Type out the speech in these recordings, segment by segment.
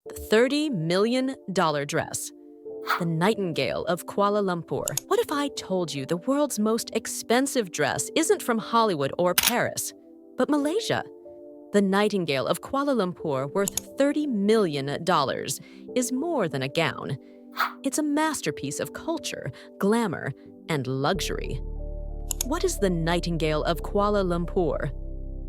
The $30 million dress. The Nightingale of Kuala Lumpur. What if I told you the world's most expensive dress isn't from Hollywood or Paris, but Malaysia? The Nightingale of Kuala Lumpur, worth $30 million, is more than a gown. It's a masterpiece of culture, glamour, and luxury. What is the Nightingale of Kuala Lumpur?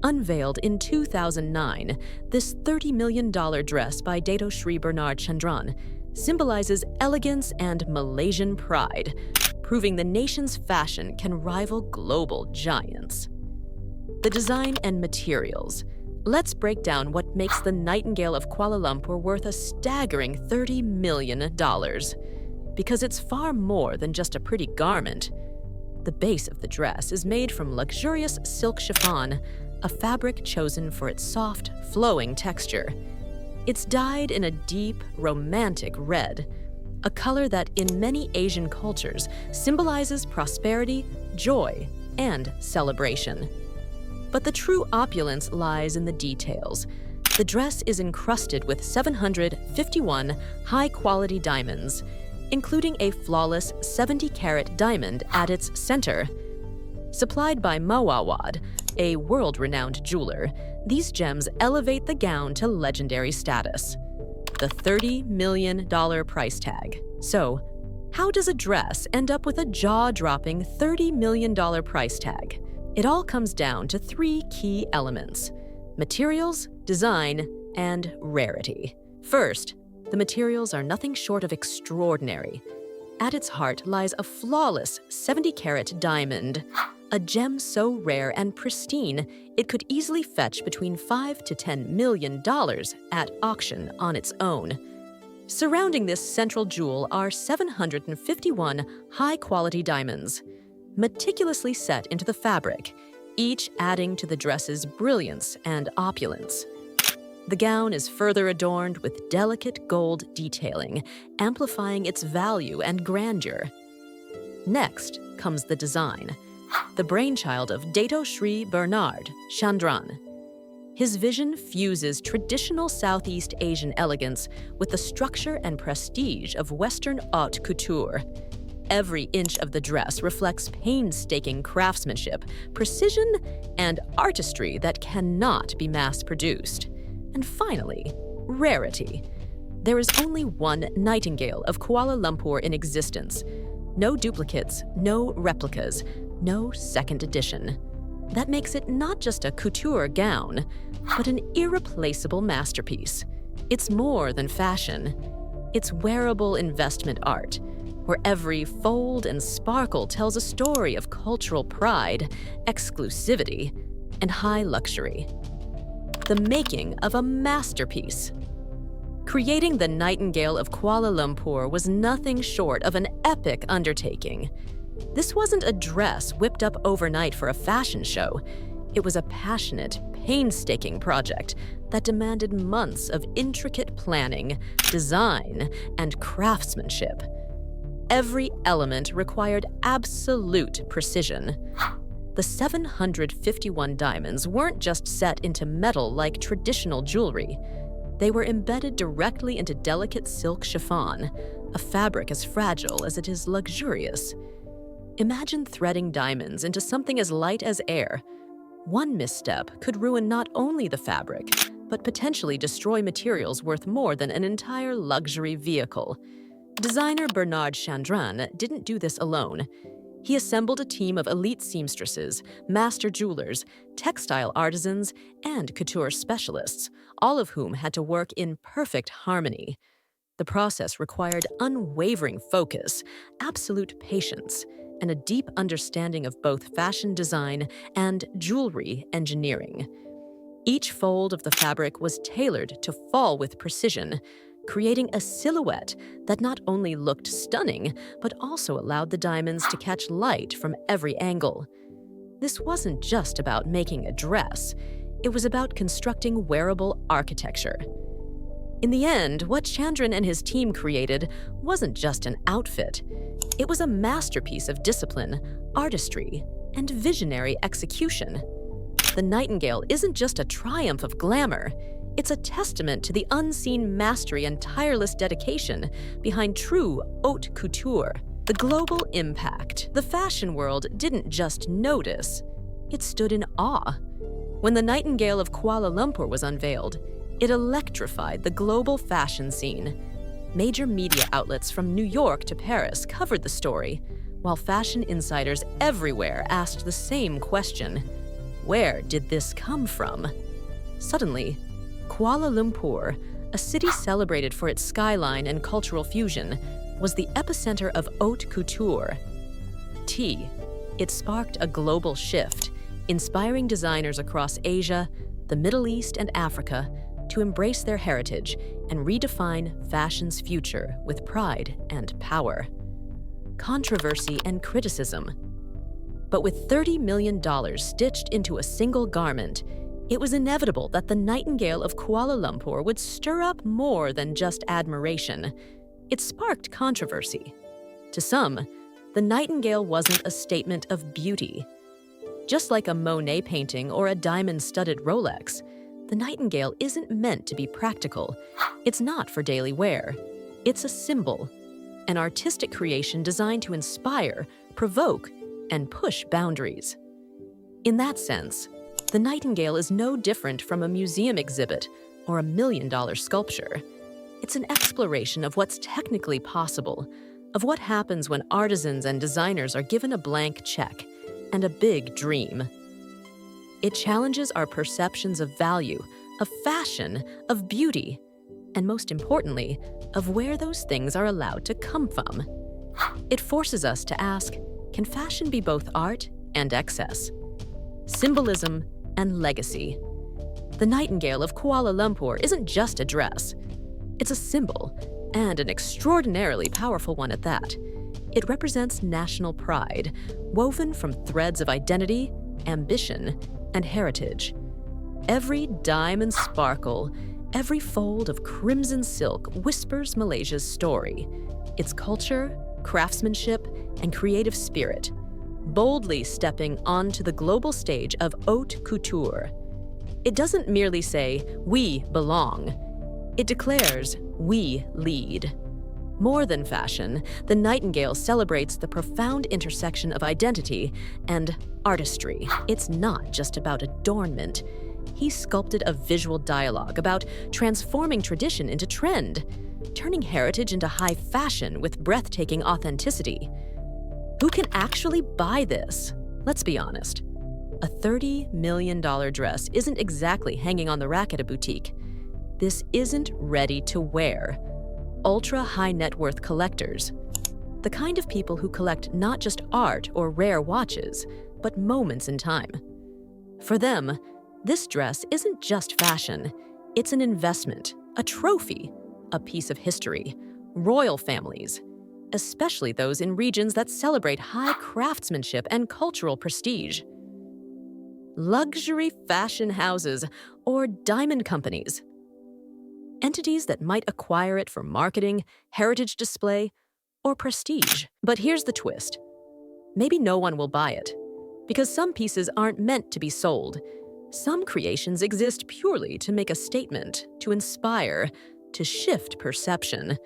Unveiled in 2009, this $30 million dress by Dato Sri Bernard Chandran symbolizes elegance and Malaysian pride, proving the nation's fashion can rival global giants. The design and materials. Let's break down what makes the Nightingale of Kuala Lumpur worth a staggering $30 million. Because it's far more than just a pretty garment. The base of the dress is made from luxurious silk chiffon, a fabric chosen for its soft, flowing texture. It's dyed in a deep, romantic red, a color that in many Asian cultures symbolizes prosperity, joy, and celebration. But the true opulence lies in the details. The dress is encrusted with 751 high-quality diamonds, including a flawless 70-carat diamond at its center. Supplied by Mawawad, a world-renowned jeweler, these gems elevate the gown to legendary status. The $30 million price tag. So, how does a dress end up with a jaw-dropping $30 million price tag? It all comes down to three key elements: materials, design, and rarity. First, the materials are nothing short of extraordinary. At its heart lies a flawless 70-carat diamond, a gem so rare and pristine it could easily fetch between $5 to $10 million at auction on its own. Surrounding this central jewel are 751 high-quality diamonds, meticulously set into the fabric, each adding to the dress's brilliance and opulence. The gown is further adorned with delicate gold detailing, amplifying its value and grandeur. Next comes the design, the brainchild of Dato Sri Bernard Chandran. His vision fuses traditional Southeast Asian elegance with the structure and prestige of Western haute couture. Every inch of the dress reflects painstaking craftsmanship, precision, and artistry that cannot be mass-produced. And finally, rarity. There is only one Nightingale of Kuala Lumpur in existence. No duplicates, no replicas, no second edition. That makes it not just a couture gown, but an irreplaceable masterpiece. It's more than fashion. It's wearable investment art, where every fold and sparkle tells a story of cultural pride, exclusivity, and high luxury. The making of a masterpiece. Creating the Nightingale of Kuala Lumpur was nothing short of an epic undertaking. This wasn't a dress whipped up overnight for a fashion show. It was a passionate, painstaking project that demanded months of intricate planning, design, and craftsmanship. Every element required absolute precision. The 751 diamonds weren't just set into metal like traditional jewelry. They were embedded directly into delicate silk chiffon, a fabric as fragile as it is luxurious. Imagine threading diamonds into something as light as air. One misstep could ruin not only the fabric, but potentially destroy materials worth more than an entire luxury vehicle. Designer Bernard Chandran didn't do this alone. He assembled a team of elite seamstresses, master jewelers, textile artisans, and couture specialists, all of whom had to work in perfect harmony. The process required unwavering focus, absolute patience, and a deep understanding of both fashion design and jewelry engineering. Each fold of the fabric was tailored to fall with precision, creating a silhouette that not only looked stunning, but also allowed the diamonds to catch light from every angle. This wasn't just about making a dress, it was about constructing wearable architecture. In the end, what Chandran and his team created wasn't just an outfit. It was a masterpiece of discipline, artistry, and visionary execution. The Nightingale isn't just a triumph of glamour, It's a testament to the unseen mastery and tireless dedication behind true haute couture. The global impact. The fashion world didn't just notice, it stood in awe. When the Nightingale of Kuala Lumpur was unveiled, it electrified the global fashion scene. Major media outlets from New York to Paris covered the story, while fashion insiders everywhere asked the same question: where did this come from? Suddenly, Kuala Lumpur, a city celebrated for its skyline and cultural fusion, was the epicenter of haute couture. It sparked a global shift, inspiring designers across Asia, the Middle East, and Africa to embrace their heritage and redefine fashion's future with pride and power. Controversy and criticism. But with $30 million stitched into a single garment, it was inevitable that the Nightingale of Kuala Lumpur would stir up more than just admiration. It sparked controversy. To some, the Nightingale wasn't a statement of beauty. Just like a Monet painting or a diamond-studded Rolex, the Nightingale isn't meant to be practical. It's not for daily wear. It's a symbol, an artistic creation designed to inspire, provoke, and push boundaries. In that sense, the Nightingale is no different from a museum exhibit or a million-dollar sculpture. It's an exploration of what's technically possible, of what happens when artisans and designers are given a blank check and a big dream. It challenges our perceptions of value, of fashion, of beauty, and most importantly, of where those things are allowed to come from. It forces us to ask, can fashion be both art and excess? Symbolism and legacy. The Nightingale of Kuala Lumpur isn't just a dress. It's a symbol, and an extraordinarily powerful one at that. It represents national pride, woven from threads of identity, ambition, and heritage. Every dime and sparkle, every fold of crimson silk whispers Malaysia's story, its culture, craftsmanship, and creative spirit, boldly stepping onto the global stage of haute couture. It doesn't merely say, "We belong." It declares, "We lead." More than fashion, the Nightingale celebrates the profound intersection of identity and artistry. It's not just about adornment. He sculpted a visual dialogue about transforming tradition into trend, turning heritage into high fashion with breathtaking authenticity. Who can actually buy this? Let's be honest. A $30 million dress isn't exactly hanging on the rack at a boutique. This isn't ready to wear. Ultra-high net worth collectors, the kind of people who collect not just art or rare watches, but moments in time. For them, this dress isn't just fashion, it's an investment, a trophy, a piece of history. Royal families, especially those in regions that celebrate high craftsmanship and cultural prestige. Luxury fashion houses or diamond companies. Entities that might acquire it for marketing, heritage display, or prestige. But here's the twist. Maybe no one will buy it, because some pieces aren't meant to be sold. Some creations exist purely to make a statement, to inspire, to shift perception.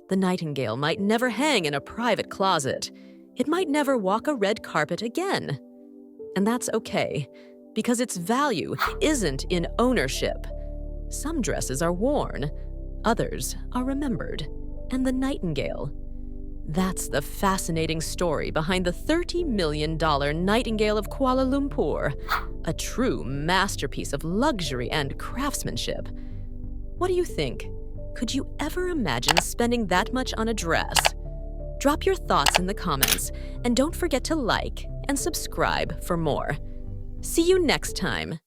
The Nightingale might never hang in a private closet. It might never walk a red carpet again. And that's okay, because its value isn't in ownership. Some dresses are worn, others are remembered. And the Nightingale. That's the fascinating story behind the $30 million Nightingale of Kuala Lumpur, a true masterpiece of luxury and craftsmanship. What do you think? Could you ever imagine spending that much on a dress? Drop your thoughts in the comments, and don't forget to like and subscribe for more. See you next time.